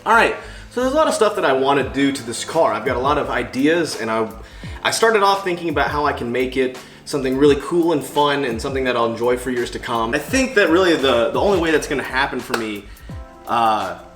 All right, so there's a lot of stuff that I want to do to this car. I've got a lot of ideas, and I started off thinking about how I can make it something really cool and fun and something that I'll enjoy for years to come. I think that really the only way that's gonna happen for me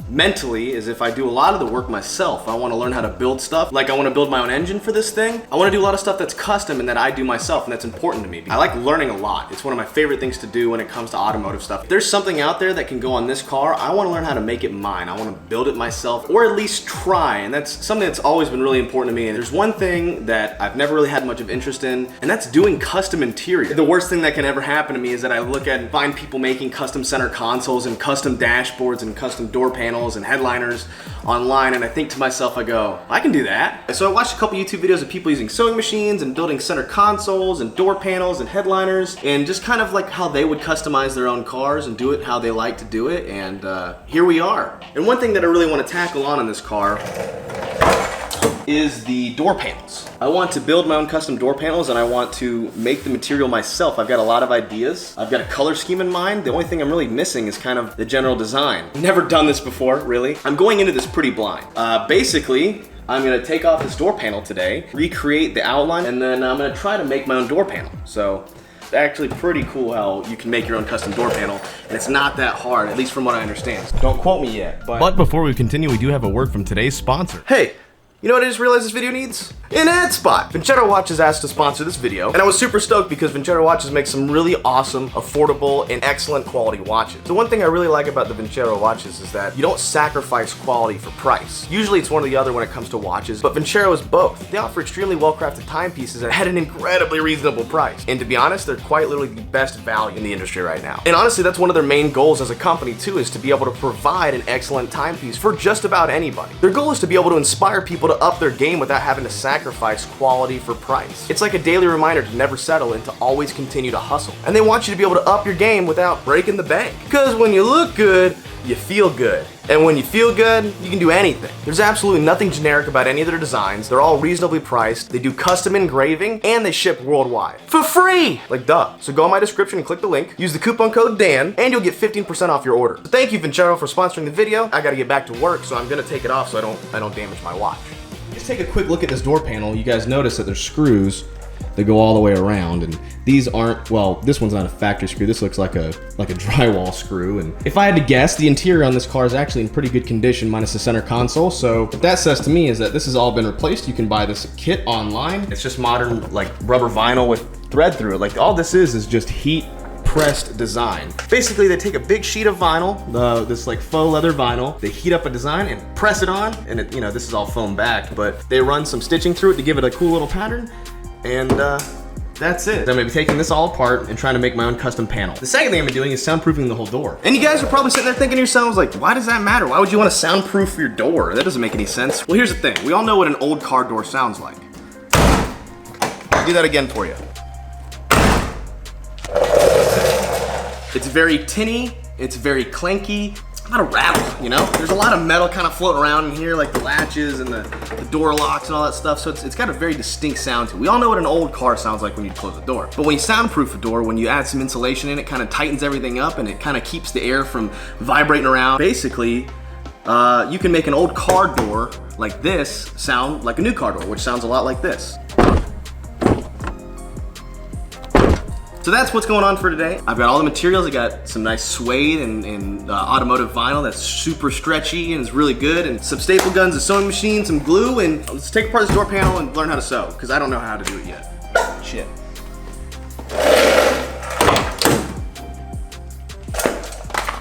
mentally is if I do a lot of the work myself. I want to learn how to build stuff. Like I want to build my own engine for this thing. I want to do a lot of stuff that's custom and that I do myself, and that's important to me. I like learning a lot. It's one of my favorite things to do when it comes to automotive stuff. If there's something out there that can go on this car, I want to learn how to make it mine. I want to build it myself, or at least try, and that's something that's always been really important to me. And there's one thing that I've never really had much of interest in, and that's doing custom interior. The worst thing that can ever happen to me is that I look at and find people making custom center consoles and custom dashboards and custom door panels and headliners online, and I think to myself, I go, I can do that. So I watched a couple YouTube videos of people using sewing machines and building center consoles and door panels and headliners, and just kind of like how they would customize their own cars and do it how they like to do it, and here we are. And one thing that I really want to tackle on in this car is the door panels. I want to build my own custom door panels, and I want to make the material myself. I've got a lot of ideas. I've got a color scheme in mind. The only thing I'm really missing is kind of the general design. Never done this before, really. I'm going into this pretty blind. Basically, I'm gonna take off this door panel today, recreate the outline, and then I'm gonna try to make my own door panel. So it's actually pretty cool how you can make your own custom door panel, and it's not that hard, at least from what I understand. Don't quote me yet, but before we continue, we do have a word from today's sponsor. Hey, you know what I just realized this video needs? An ad spot. Vincero Watches asked to sponsor this video, and I was super stoked because Vincero Watches makes some really awesome, affordable, and excellent quality watches. The one thing I really like about the Vincero watches is that you don't sacrifice quality for price. Usually it's one or the other when it comes to watches, but Vincero is both. They offer extremely well-crafted timepieces at an incredibly reasonable price. And to be honest, they're quite literally the best value in the industry right now. And honestly, that's one of their main goals as a company too, is to be able to provide an excellent timepiece for just about anybody. Their goal is to be able to inspire people to up their game without having to sacrifice quality for price. It's like a daily reminder to never settle and to always continue to hustle. And they want you to be able to up your game without breaking the bank. Because when you look good, you feel good. And when you feel good, you can do anything. There's absolutely nothing generic about any of their designs. They're all reasonably priced. They do custom engraving, and they ship worldwide. For free! Like duh. So go in my description and click the link, use the coupon code Dan, and you'll get 15% off your order. So thank you, Vincero, for sponsoring the video. I gotta get back to work, so I'm gonna take it off so I don't damage my watch. Just take a quick look at this door panel. You guys notice that there's screws that go all the way around, and these aren't, well, this one's not a factory screw. This looks like a drywall screw. And if I had to guess, the interior on this car is actually in pretty good condition minus the center console. So what that says to me is that this has all been replaced. You can buy this kit online. It's just modern like rubber vinyl with thread through it. Like all this is just heat pressed design. Basically, they take a big sheet of vinyl, this like faux leather vinyl, they heat up a design and press it on, and it, you know, this is all foam back, but they run some stitching through it to give it a cool little pattern, and that's it. I'm gonna be taking this all apart and trying to make my own custom panel. The second thing I'm doing is soundproofing the whole door. And you guys are probably sitting there thinking to yourselves, like, why does that matter? Why would you want to soundproof your door? That doesn't make any sense. Well, here's the thing. We all know what an old car door sounds like. I'll do that again for you. It's very tinny, it's very clanky, it's a lot of rattle, you know? There's a lot of metal kind of floating around in here, like the latches and the door locks and all that stuff, so it's got a very distinct sound to it. We all know what an old car sounds like when you close the door. But when you soundproof a door, when you add some insulation in, it kind of tightens everything up and it kind of keeps the air from vibrating around. Basically, you can make an old car door like this sound like a new car door, which sounds a lot like this. So that's what's going on for today. I've got all the materials. I got some nice suede and automotive vinyl that's super stretchy and is really good, and some staple guns, a sewing machine, some glue, and let's take apart this door panel and learn how to sew, because I don't know how to do it yet. Shit.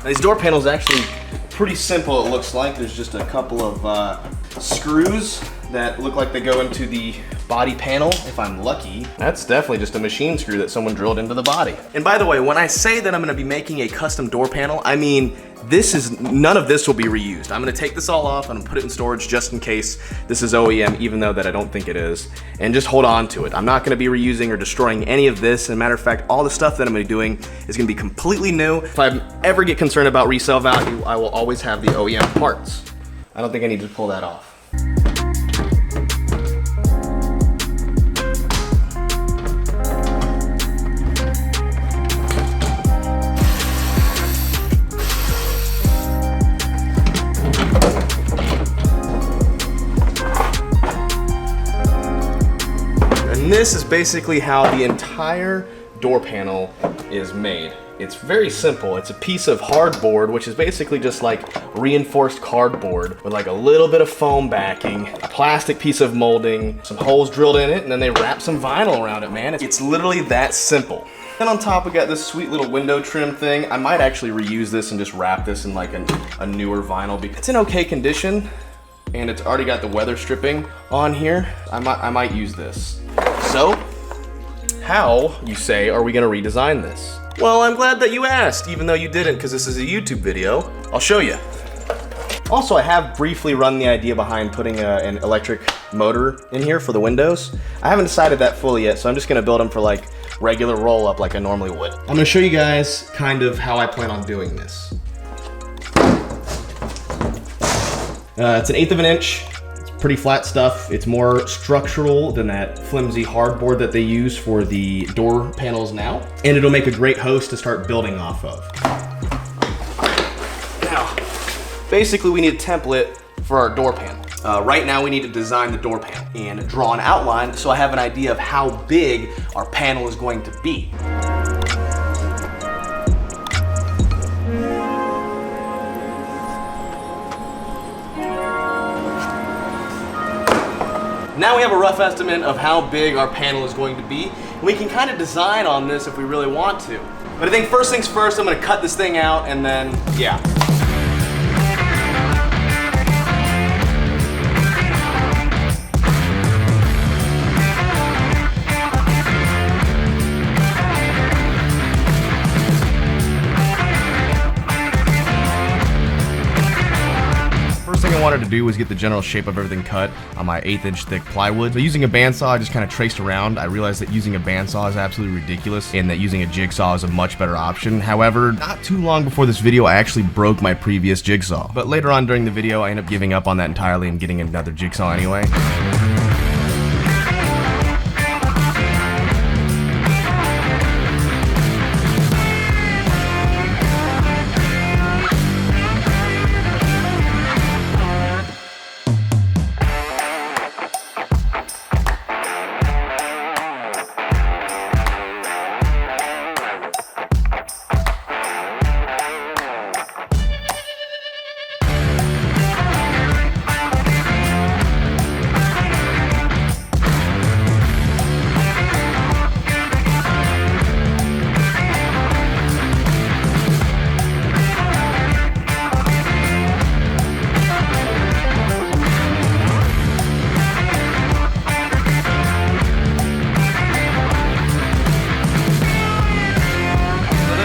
Now, these door panels are actually pretty simple, it looks like. There's just a couple of screws that look like they go into the body panel, if I'm lucky. That's definitely just a machine screw that someone drilled into the body. And by the way, when I say that I'm gonna be making a custom door panel, I mean, none of this will be reused. I'm gonna take this all off and I'm gonna put it in storage just in case this is OEM, even though that I don't think it is, and just hold on to it. I'm not gonna be reusing or destroying any of this. As a matter of fact, all the stuff that I'm gonna be doing is gonna be completely new. If I ever get concerned about resale value, I will always have the OEM parts. I don't think I need to pull that off. And this is basically how the entire door panel is made. It's very simple. It's a piece of hardboard, which is basically just like reinforced cardboard with like a little bit of foam backing, a plastic piece of molding, some holes drilled in it, and then they wrap some vinyl around it, man. It's literally that simple. And on top, we got this sweet little window trim thing. I might actually reuse this and just wrap this in like a newer vinyl because it's in okay condition and it's already got the weather stripping on here. I might use this. So, how, you say, are we gonna redesign this? Well, I'm glad that you asked, even though you didn't, because this is a YouTube video. I'll show you. Also, I have briefly run the idea behind putting an electric motor in here for the windows. I haven't decided that fully yet, so I'm just gonna build them for like regular roll-up like I normally would. I'm gonna show you guys kind of how I plan on doing this. It's an 1/8 of an inch. Pretty flat stuff. It's more structural than that flimsy hardboard that they use for the door panels now. And it'll make a great host to start building off of. Now, basically we need a template for our door panel. Right now we need to design the door panel and draw an outline so I have an idea of how big our panel is going to be. Now we have a rough estimate of how big our panel is going to be. We can kind of design on this if we really want to. But I think first things first, I'm gonna cut this thing out and then, yeah. I wanted to do was get the general shape of everything cut on my 1/8 inch thick plywood. So using a bandsaw, I just kind of traced around. I realized that using a bandsaw is absolutely ridiculous and that using a jigsaw is a much better option. However, not too long before this video, I actually broke my previous jigsaw. But later on during the video, I ended up giving up on that entirely and getting another jigsaw anyway.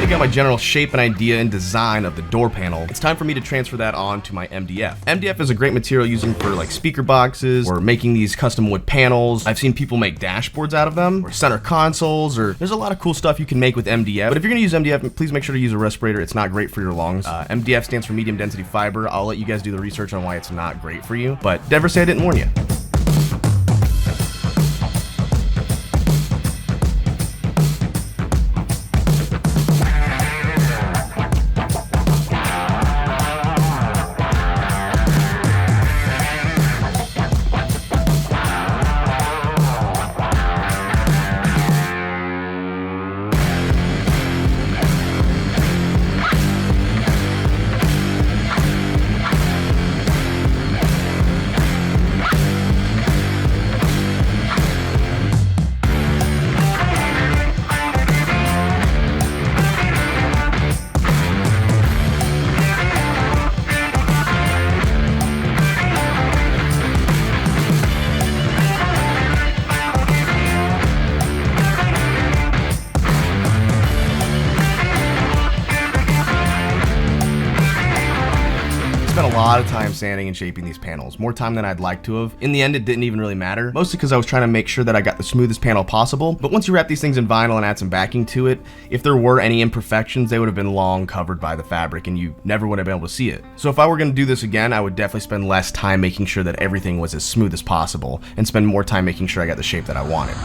Got my general shape and idea and design of the door panel. It's time for me to transfer that on to my MDF. MDF is a great material using for like speaker boxes or making these custom wood panels. I've seen people make dashboards out of them or center consoles, or there's a lot of cool stuff you can make with MDF. But if you're gonna use MDF, please make sure to use a respirator. It's not great for your lungs. MDF stands for medium density fiber. I'll let you guys do the research on why it's not great for you, but never say I didn't warn you. Spent a lot of time sanding and shaping these panels, more time than I'd like to have. In the end, it didn't even really matter, mostly because I was trying to make sure that I got the smoothest panel possible. But once you wrap these things in vinyl and add some backing to it, if there were any imperfections, they would have been long covered by the fabric and you never would have been able to see it. So if I were going to do this again, I would definitely spend less time making sure that everything was as smooth as possible and spend more time making sure I got the shape that I wanted.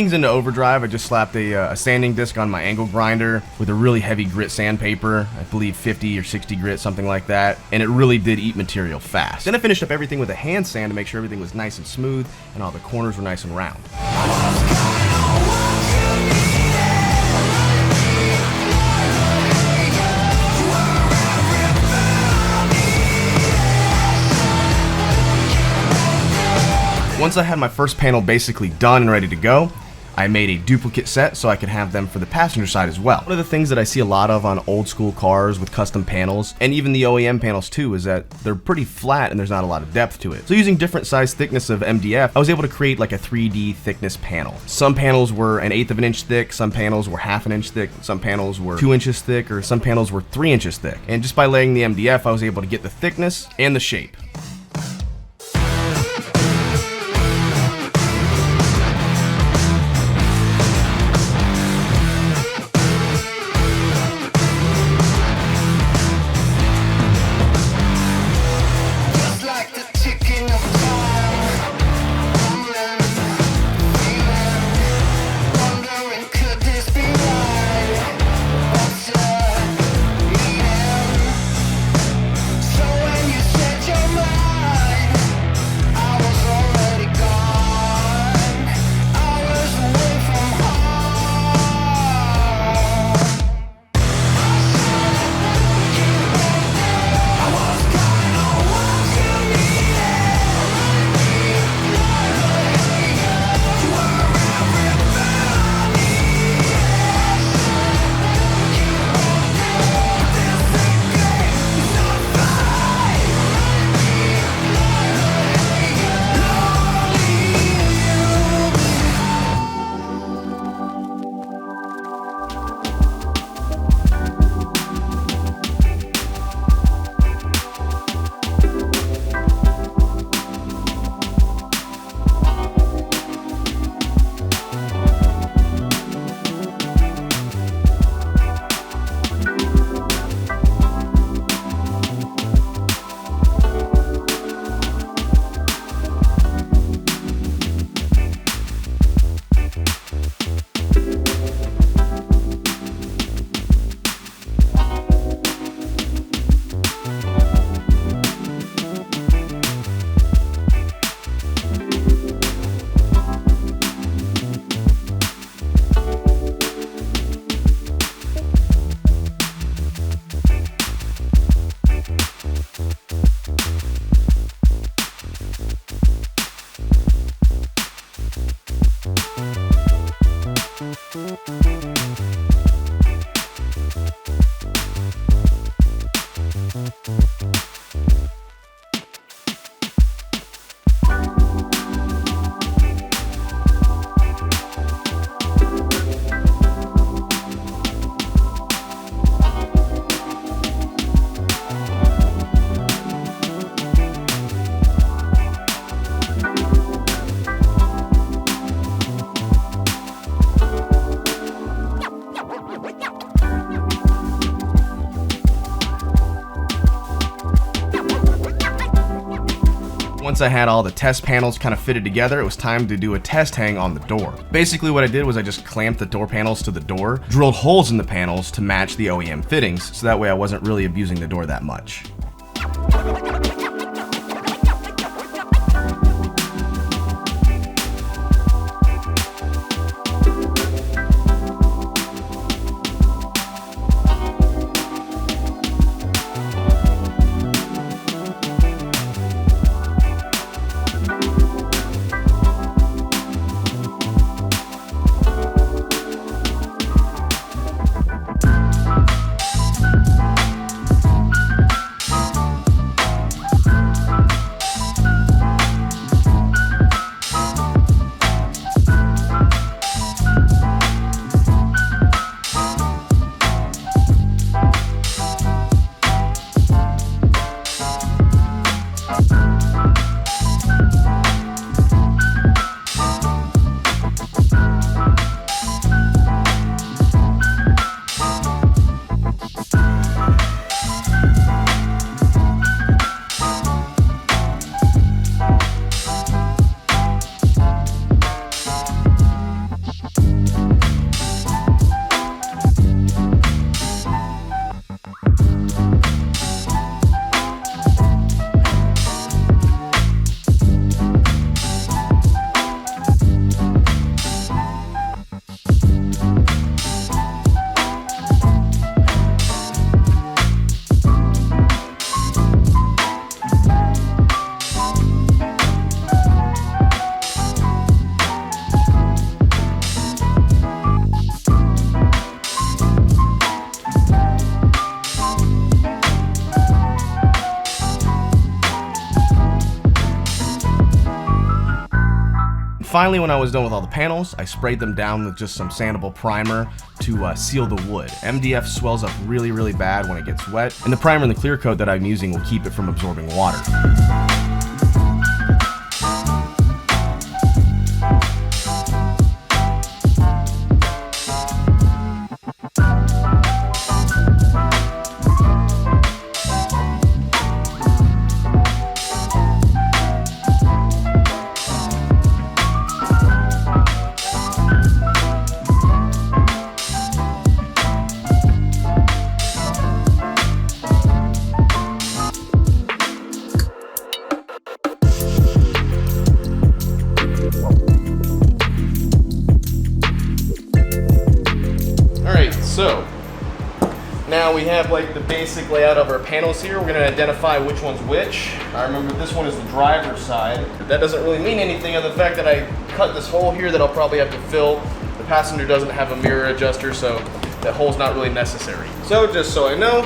things into overdrive, I just slapped a sanding disc on my angle grinder with a really heavy grit sandpaper, I believe 50 or 60 grit, something like that, and it really did eat material fast. Then I finished up everything with a hand sand to make sure everything was nice and smooth and all the corners were nice and round. Once I had my first panel basically done and ready to go, I made a duplicate set so I could have them for the passenger side as well. One of the things that I see a lot of on old school cars with custom panels, and even the OEM panels too, is that they're pretty flat and there's not a lot of depth to it. So using different size thickness of MDF, I was able to create like a 3D thickness panel. Some panels were 1/8 of an inch thick, some panels were 1/2 inch thick, some panels were 2 inches thick, or some panels were 3 inches thick. And just by laying the MDF, I was able to get the thickness and the shape. Once I had all the test panels kind of fitted together, it was time to do a test hang on the door. Basically what I did was I just clamped the door panels to the door, drilled holes in the panels to match the OEM fittings, so that way I wasn't really abusing the door that much. finally, when I was done with all the panels, I sprayed them down with just some sandable primer to seal the wood. MDF swells up really, really bad when it gets wet, and the primer and the clear coat that I'm using will keep it from absorbing water. So now we have like the basic layout of our panels here. We're gonna identify which one's which. I remember this one is the driver's side. That doesn't really mean anything other than the fact that I cut this hole here that I'll probably have to fill. The passenger doesn't have a mirror adjuster, so that hole's not really necessary. So just so I know,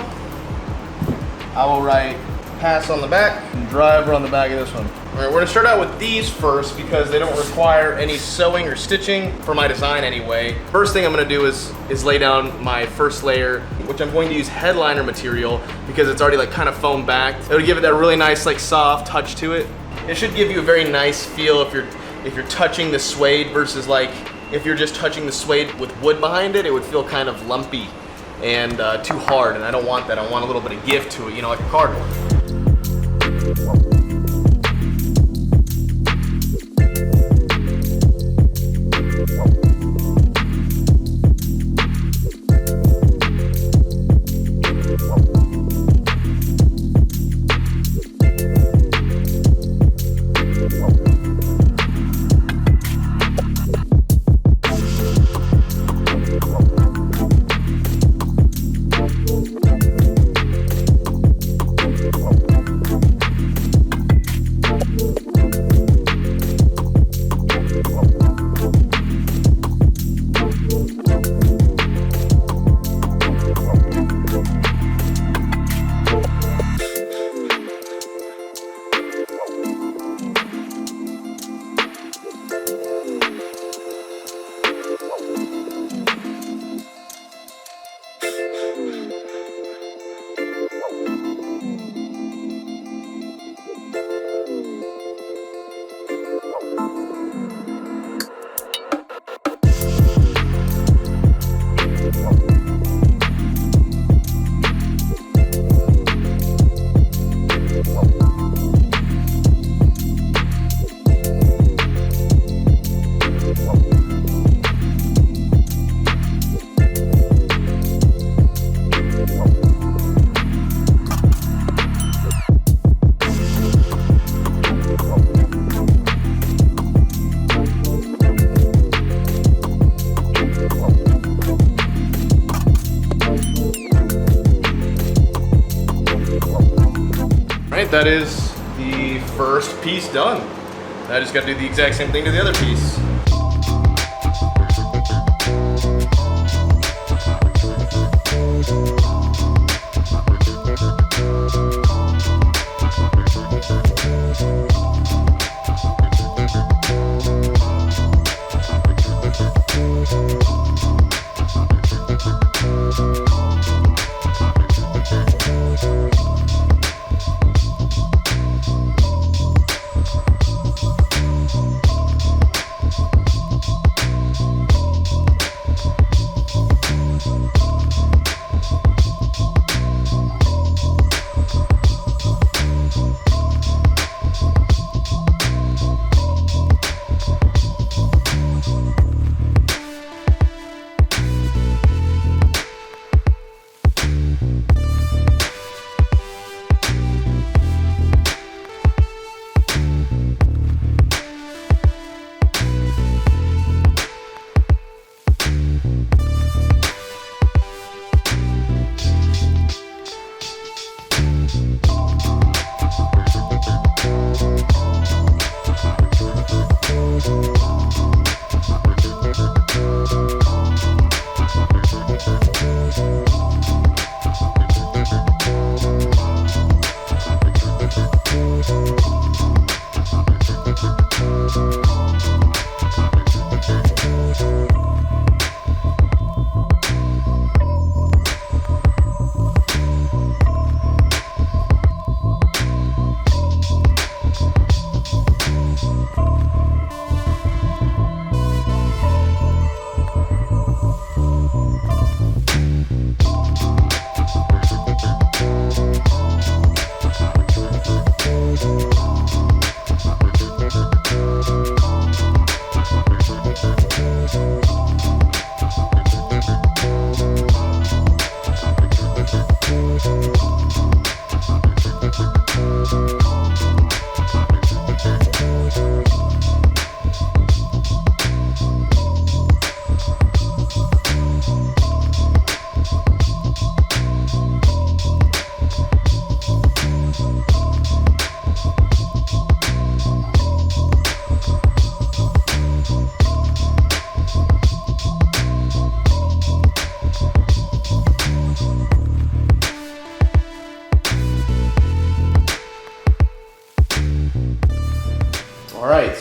I will write pass on the back and driver on the back of this one. All right, we're gonna start out with these first because they don't require any sewing or stitching for my design anyway. First thing I'm gonna do is lay down my first layer, which I'm going to use headliner material because it's already like kind of foam backed. It'll give it that really nice like soft touch to it. It should give you a very nice feel if you're touching the suede versus like if you're just touching the suede with wood behind it, it would feel kind of lumpy and too hard, and I don't want that. I want a little bit of give to it, you know, like a car door. That is the first piece done. I just got to do the exact same thing to the other piece.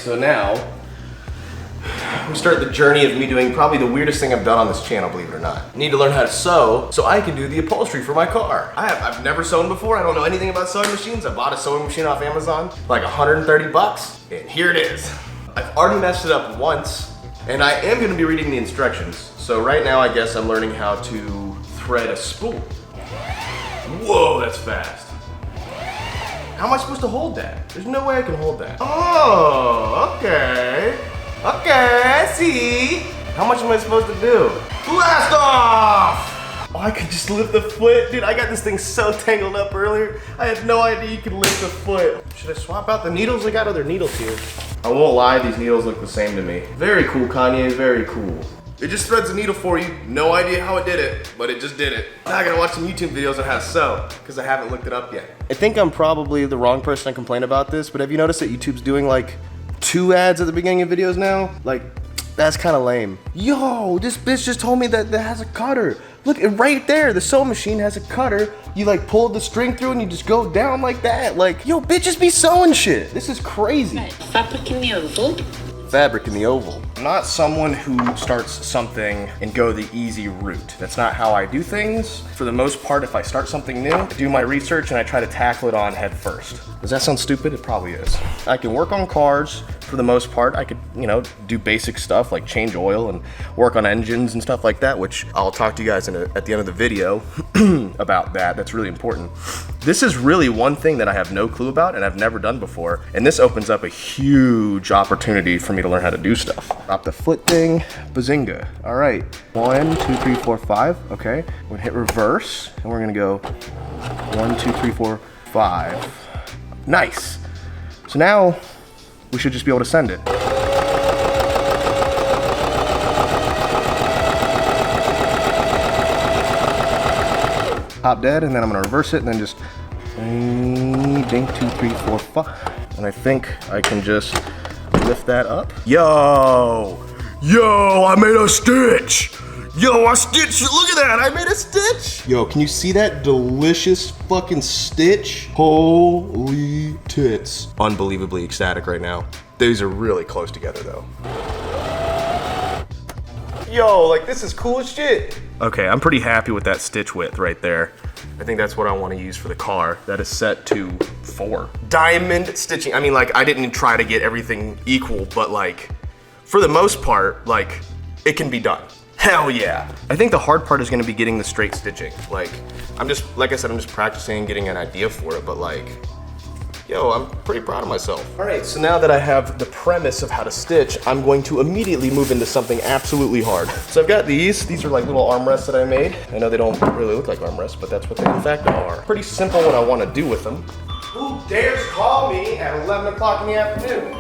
so now we start the journey of me doing probably the weirdest thing I've done on this channel, believe it or not. I need to learn how to sew so I can do the upholstery for my car. I've never sewn before. I don't know anything about sewing machines. I bought a sewing machine off Amazon, like 130 bucks, and here it is. I've already messed it up once, and I am gonna be reading the instructions. So right now, I guess I'm learning how to thread a spool. Whoa, that's fast. How am I supposed to hold that? There's no way I can hold that. Oh, okay. Okay, I see. How much am I supposed to do? Blast off! Oh, I could just lift the foot. Dude, I got this thing so tangled up earlier. I had no idea you could lift the foot. Should I swap out the needles? I got other needles here. I won't lie, these needles look the same to me. Very cool, Kanye, very cool. It just threads the needle for you. No idea how it did it, but it just did it. Now I gotta watch some YouTube videos on how to sew, because I haven't looked it up yet. I think I'm probably the wrong person to complain about this, but have you noticed that YouTube's doing like 2 ads at the beginning of videos now? Like, that's kind of lame. Yo, this bitch just told me that it has a cutter. Look, right there, the sewing machine has a cutter. You like pull the string through and you just go down like that. Like, yo, bitches be sewing shit. This is crazy. Right, fabric in the oval. Fabric in the oval. I'm not someone who starts something and go the easy route. That's not how I do things. For the most part, if I start something new, I do my research and I try to tackle it on head first. Does that sound stupid? It probably is. I can work on cars for the most part. I could, you know, do basic stuff like change oil and work on engines and stuff like that, which I'll talk to you guys at the end of the video about that. That's really important. This is really one thing that I have no clue about and I've never done before. And this opens up a huge opportunity for me to learn how to do stuff. Drop the foot thing, bazinga. All right, 1, 2, 3, 4, 5. Okay, we're gonna hit reverse and we're gonna go 1, 2, 3, 4, 5. Nice. So now we should just be able to send it. Top dead, and then I'm gonna reverse it and then just ding, 2, 3, 4, 5. And I think I can just lift that up. Yo, I made a stitch. Yo, I stitched, look at that, I made a stitch. Yo, can you see that delicious fucking stitch? Holy tits. Unbelievably ecstatic right now. These are really close together though. Yo, like this is cool as shit. Okay, I'm pretty happy with that stitch width right there. I think that's what I want to use for the car. That is set to 4. Diamond stitching. I mean, like, I didn't try to get everything equal, but like, for the most part, like, it can be done. Hell yeah. I think the hard part is gonna be getting the straight stitching. Like, like I said, I'm just practicing and getting an idea for it, but like, yo, I'm pretty proud of myself. All right, so now that I have the premise of how to stitch, I'm going to immediately move into something absolutely hard. So I've got these. These are like little armrests that I made. I know they don't really look like armrests, but that's what they in fact are. Pretty simple what I want to do with them. Who dares call me at 11 o'clock in the afternoon?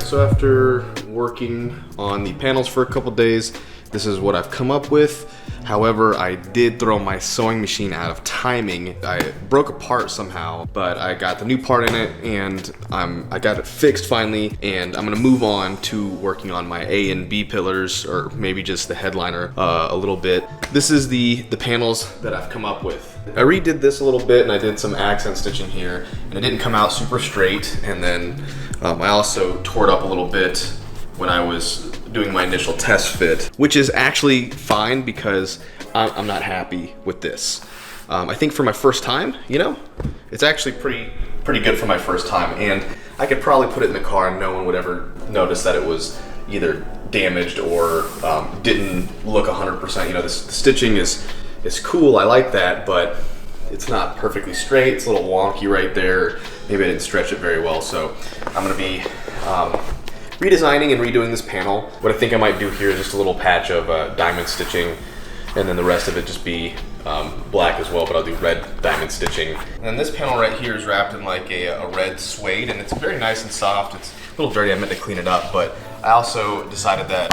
So after working on the panels for a couple days, this is what I've come up with. However, I did throw my sewing machine out of timing. I broke a part somehow, but I got the new part in it and I got it fixed finally, and I'm gonna move on to working on my A and B pillars, or maybe just the headliner a little bit. This is the panels that I've come up with. I redid this a little bit and I did some accent stitching here, and it didn't come out super straight, and then I also tore it up a little bit when I was doing my initial test fit, which is actually fine because I'm not happy with this. I think for my first time, you know, it's actually pretty good for my first time, and I could probably put it in the car and no one would ever notice that it was either damaged or didn't look 100%. You know, the stitching is cool, I like that, but it's not perfectly straight. It's a little wonky right there. Maybe I didn't stretch it very well, so I'm gonna be redesigning and redoing this panel. What I think I might do here is just a little patch of diamond stitching, and then the rest of it just be black as well, but I'll do red diamond stitching. And then this panel right here is wrapped in like a red suede, and it's very nice and soft. It's a little dirty, I meant to clean it up, but I also decided that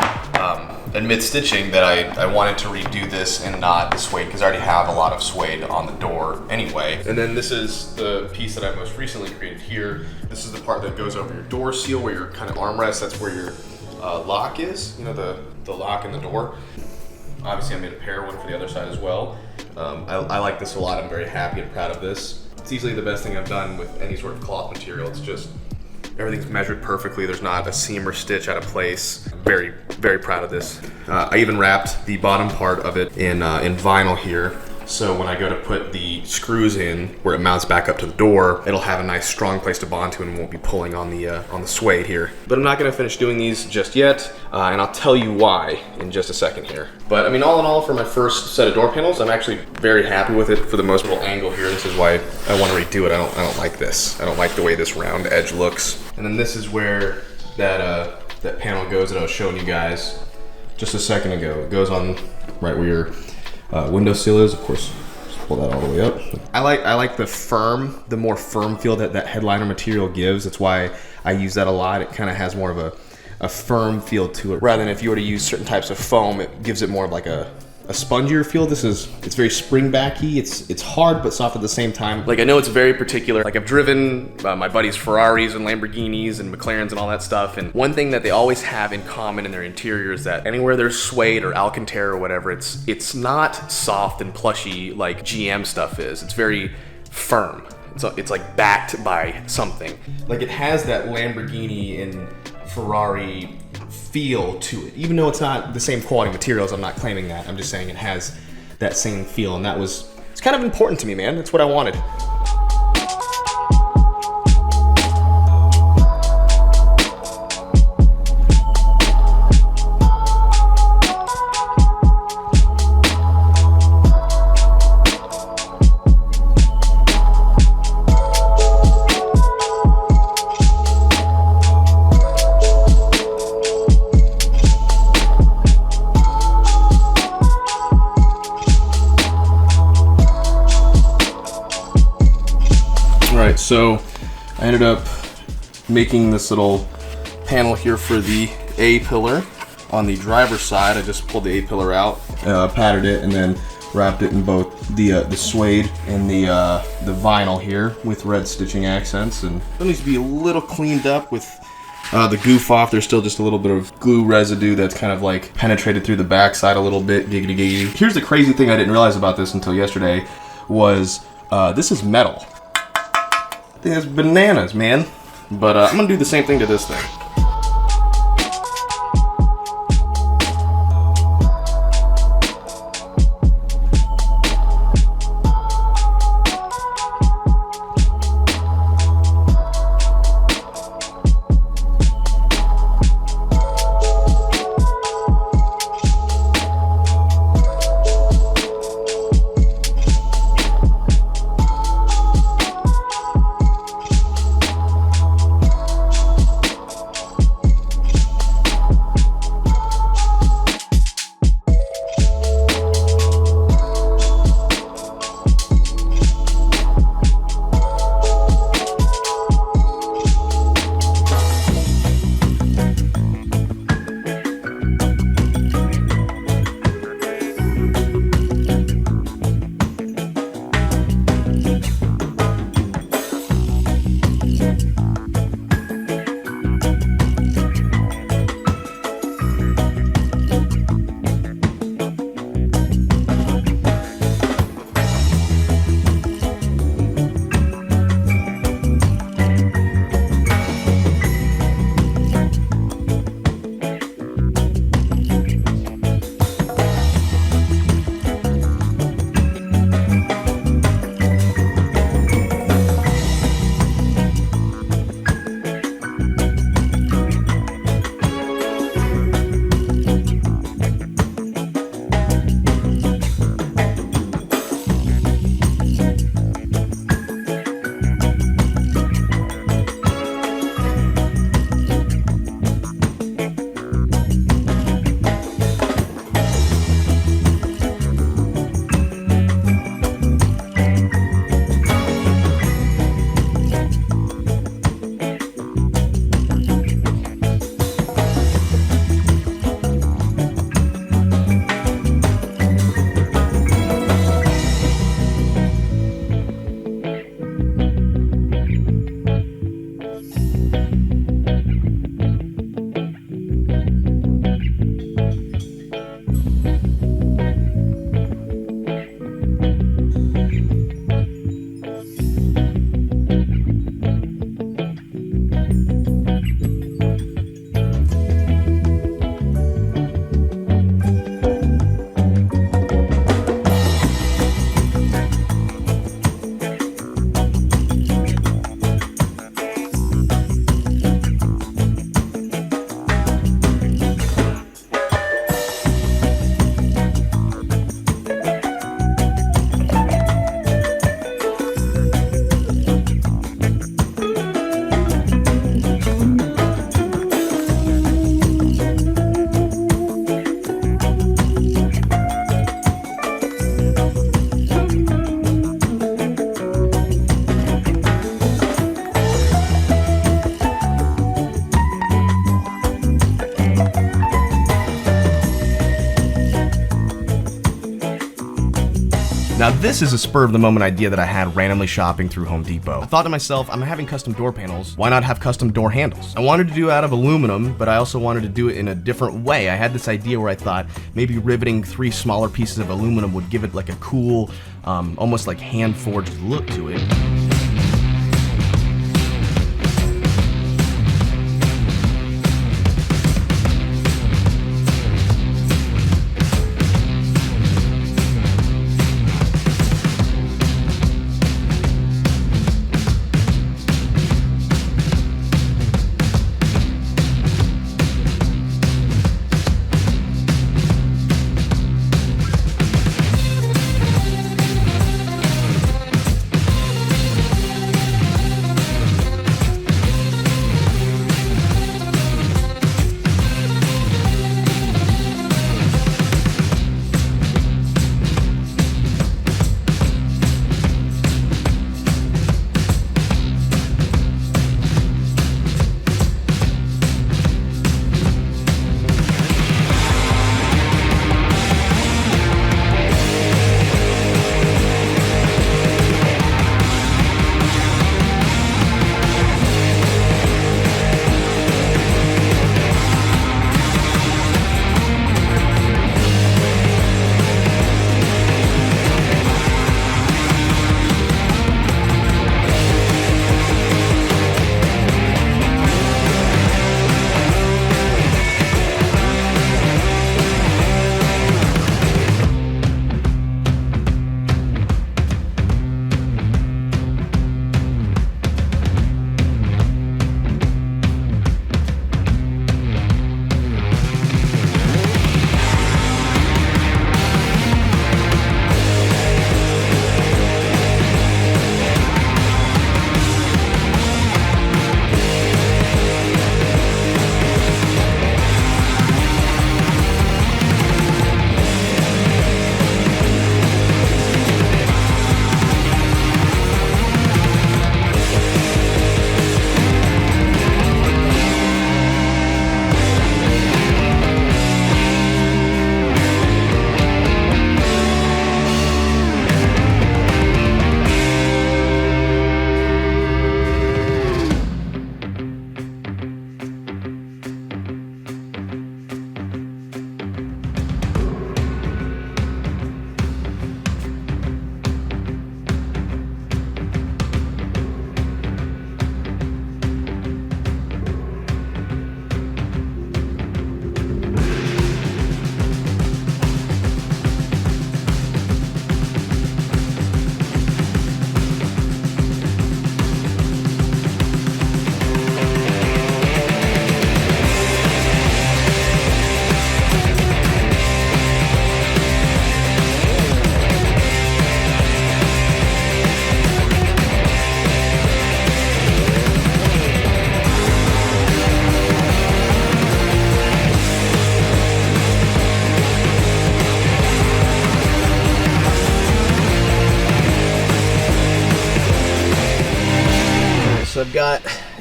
in mid-stitching that I wanted to redo this and not the suede, because I already have a lot of suede on the door anyway. And then this is the piece that I most recently created here. This is the part that goes over your door seal, where your kind of armrest, that's where your lock is, you know, the lock in the door. Obviously I made a pair one for the other side as well. I like this a lot. I'm very happy and proud of this. It's easily the best thing I've done with any sort of cloth material. It's just, everything's measured perfectly. There's not a seam or stitch out of place. I'm very, very proud of this. I even wrapped the bottom part of it in vinyl here. So when I go to put the screws in where it mounts back up to the door, it'll have a nice strong place to bond to and won't be pulling on the suede here. But I'm not gonna finish doing these just yet, and I'll tell you why in just a second here. But I mean, all in all, for my first set of door panels, I'm actually very happy with it for the most little angle here. This is why I wanna redo it. I don't like this. I don't like the way this round edge looks. And then this is where that panel goes that I was showing you guys just a second ago. It goes on right where your windowsill is. Of course, just pull that all the way up. I like the more firm feel that headliner material gives. That's why I use that a lot. It kind of has more of a firm feel to it, rather than if you were to use certain types of foam, it gives it more of like a spongier feel. It's very spring-backy. It's hard but soft at the same time. Like, I know it's very particular. Like, I've driven my buddies' Ferraris and Lamborghinis and McLarens and all that stuff, and one thing that they always have in common in their interior is that anywhere there's suede or Alcantara or whatever, it's not soft and plushy like GM stuff is. It's very firm. It's like backed by something. Like, it has that Lamborghini and Ferrari feel to it. Even though it's not the same quality materials, I'm not claiming that. I'm just saying it has that same feel, and it's kind of important to me, man. That's what I wanted. So I ended up making this little panel here for the A pillar. On the driver's side, I just pulled the A pillar out, padded it, and then wrapped it in both the suede and the vinyl here with red stitching accents, and it needs to be a little cleaned up with the goof off. There's still just a little bit of glue residue that's kind of like penetrated through the backside a little bit. Giggity giggity. Here's the crazy thing I didn't realize about this until yesterday was this is metal. I think that's bananas, man. But I'm gonna do the same thing to this thing. Now this is a spur of the moment idea that I had randomly shopping through Home Depot. I thought to myself, I'm having custom door panels, why not have custom door handles? I wanted to do it out of aluminum, but I also wanted to do it in a different way. I had this idea where I thought maybe riveting 3 smaller pieces of aluminum would give it like a cool, almost like hand-forged look to it.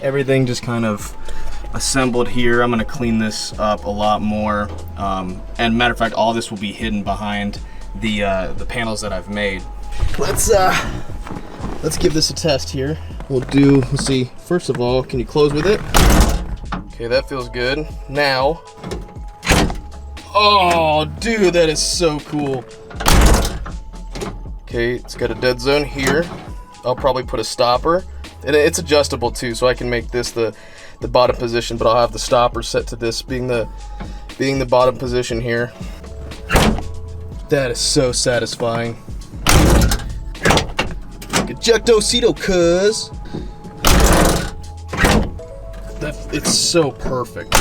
everything just kind of assembled here. I'm gonna clean this up a lot more. And matter of fact, all this will be hidden behind the panels that I've made. Let's give this a test here. Let's see, first of all, can you close with it? Okay, that feels good. Now, oh dude, that is so cool. Okay, it's got a dead zone here. I'll probably put a stopper. And it's adjustable too, so I can make this the bottom position, but I'll have the stopper set to this being the bottom position here. That is so satisfying. Ejectocito, cuz. It's so perfect.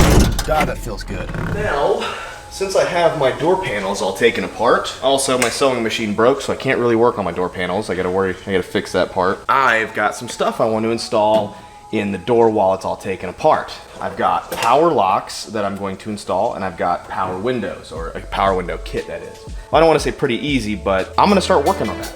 God, that feels good. Now, since I have my door panels all taken apart, also my sewing machine broke, so I can't really work on my door panels. I gotta fix that part. I've got some stuff I want to install in the door while it's all taken apart. I've got power locks that I'm going to install, and I've got power windows, or a power window kit, that is. I don't want to say pretty easy, but I'm gonna start working on that.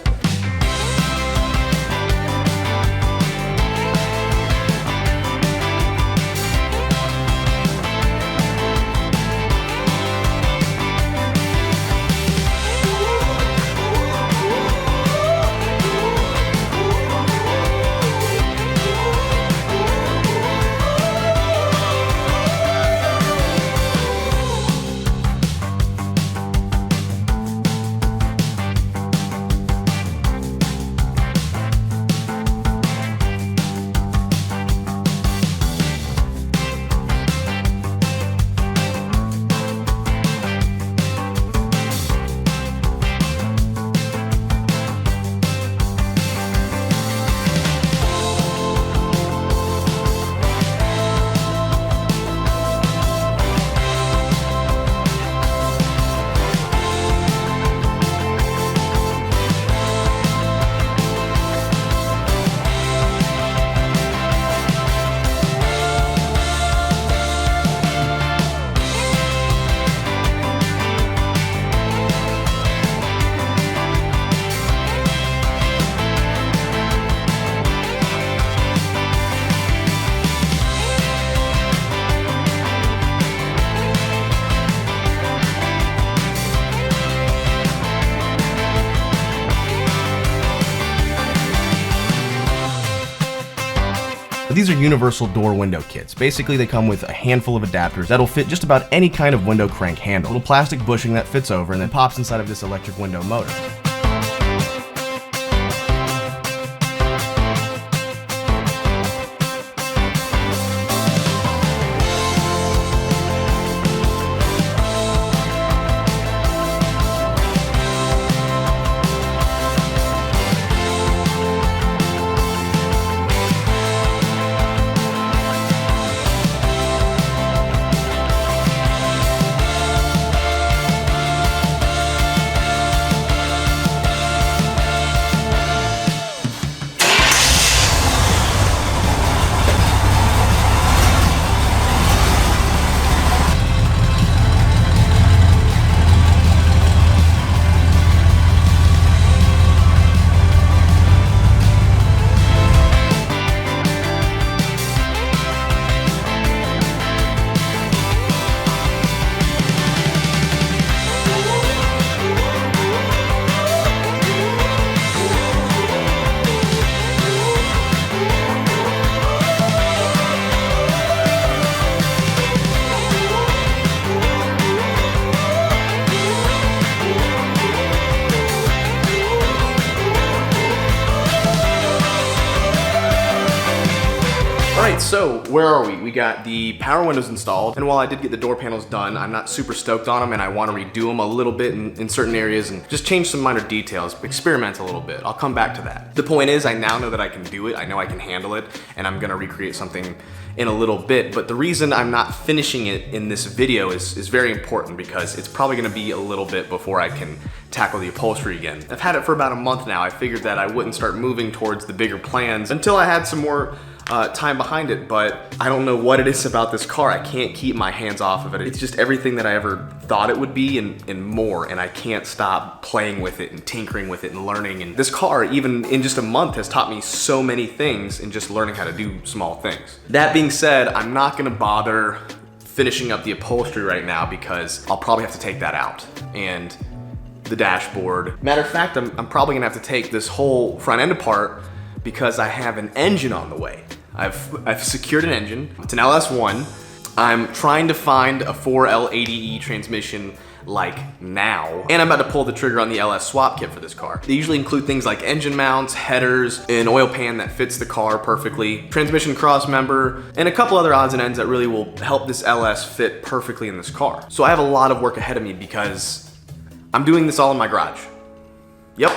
These are universal door window kits. Basically, they come with a handful of adapters that'll fit just about any kind of window crank handle. A little plastic bushing that fits over and then pops inside of this electric window motor. Alright, so where are we? We got the power windows installed, and while I did get the door panels done, I'm not super stoked on them, and I want to redo them a little bit in certain areas and just change some minor details, experiment a little bit. I'll come back to that. The point is, I now know that I can do it, I know I can handle it, and I'm gonna recreate something in a little bit, but the reason I'm not finishing it in this video is very important because it's probably gonna be a little bit before I can tackle the upholstery again. I've had it for about a month now. I figured that I wouldn't start moving towards the bigger plans until I had some more time behind it, but I don't know what it is about this car. I can't keep my hands off of it. It's just everything that I ever thought it would be and more, and I can't stop playing with it and tinkering with it and learning. And this car, even in just a month, has taught me so many things in just learning how to do small things. That being said, I'm not gonna bother finishing up the upholstery right now because I'll probably have to take that out. And the dashboard. Matter of fact, I'm probably gonna have to take this whole front end apart because I have an engine on the way. I've secured an engine. It's an LS1. I'm trying to find a 4L80E transmission like now, and I'm about to pull the trigger on the LS swap kit for this car. They usually include things like engine mounts, headers, an oil pan that fits the car perfectly, transmission cross member, and a couple other odds and ends that really will help this LS fit perfectly in this car. So I have a lot of work ahead of me because I'm doing this all in my garage. Yep.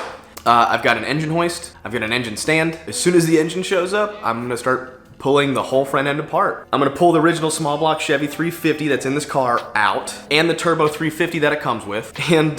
I've got an engine hoist, I've got an engine stand. As soon as the engine shows up, I'm gonna start pulling the whole front end apart. I'm gonna pull the original small block Chevy 350 that's in this car out, and the turbo 350 that it comes with, and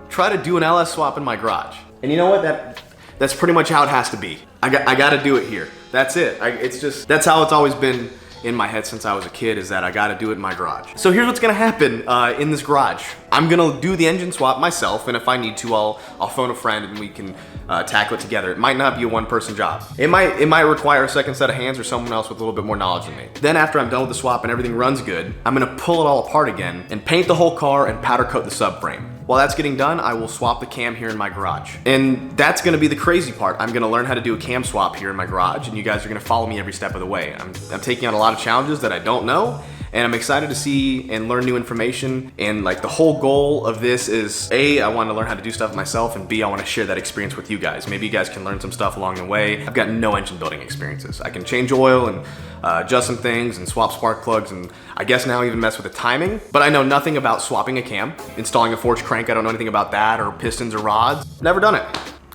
try to do an LS swap in my garage. And you know what? That's pretty much how it has to be. I gotta do it here. That's it. That's how it's always been in my head since I was a kid, is that I gotta do it in my garage. So here's what's gonna happen in this garage. I'm gonna do the engine swap myself, and if I need to, I'll phone a friend and we can tackle it together. It might not be a one-person job. It might require a second set of hands or someone else with a little bit more knowledge than me. Then after I'm done with the swap and everything runs good, I'm gonna pull it all apart again and paint the whole car and powder coat the subframe. While that's getting done, I will swap the cam here in my garage. And that's gonna be the crazy part. I'm gonna learn how to do a cam swap here in my garage, and you guys are gonna follow me every step of the way. I'm taking on a lot of challenges that I don't know, and I'm excited to see and learn new information. And like the whole goal of this is A, I want to learn how to do stuff myself, and B, I want to share that experience with you guys. Maybe you guys can learn some stuff along the way. I've got no engine building experiences. I can change oil and adjust some things and swap spark plugs, and I guess now even mess with the timing, but I know nothing about swapping a cam, installing a forged crank. I don't know anything about that, or pistons or rods. Never done it.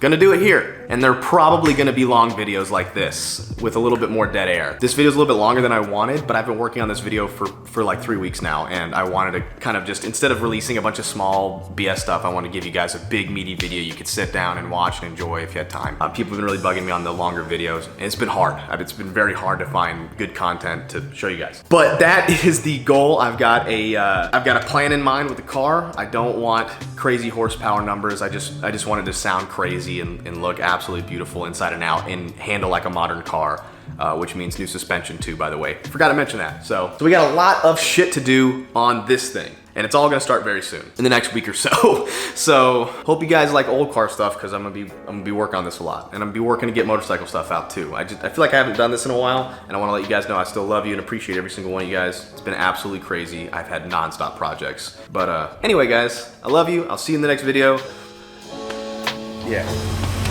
Gonna do it here. And they're probably gonna be long videos like this with a little bit more dead air. This video is a little bit longer than I wanted, but I've been working on this video for like 3 weeks now, and I wanted to kind of just, instead of releasing a bunch of small BS stuff, I want to give you guys a big meaty video you could sit down and watch and enjoy if you had time. People have been really bugging me on the longer videos, and it's been hard. It's been very hard to find good content to show you guys. But that is the goal. I've got a plan in mind with the car. I don't want crazy horsepower numbers. I just wanted to sound crazy and look absolutely beautiful inside and out and handle like a modern car, which means new suspension too, by the way. Forgot to mention that. So we got a lot of shit to do on this thing, and it's all gonna start very soon, in the next week or so. So hope you guys like old car stuff, because I'm gonna be working on this a lot, and I'm gonna be working to get motorcycle stuff out too. I feel like I haven't done this in a while, and I want to let you guys know I still love you and appreciate every single one of you guys. It's been absolutely crazy. I've had non-stop projects, but anyway guys, I love you. I'll see you in the next video. Yeah.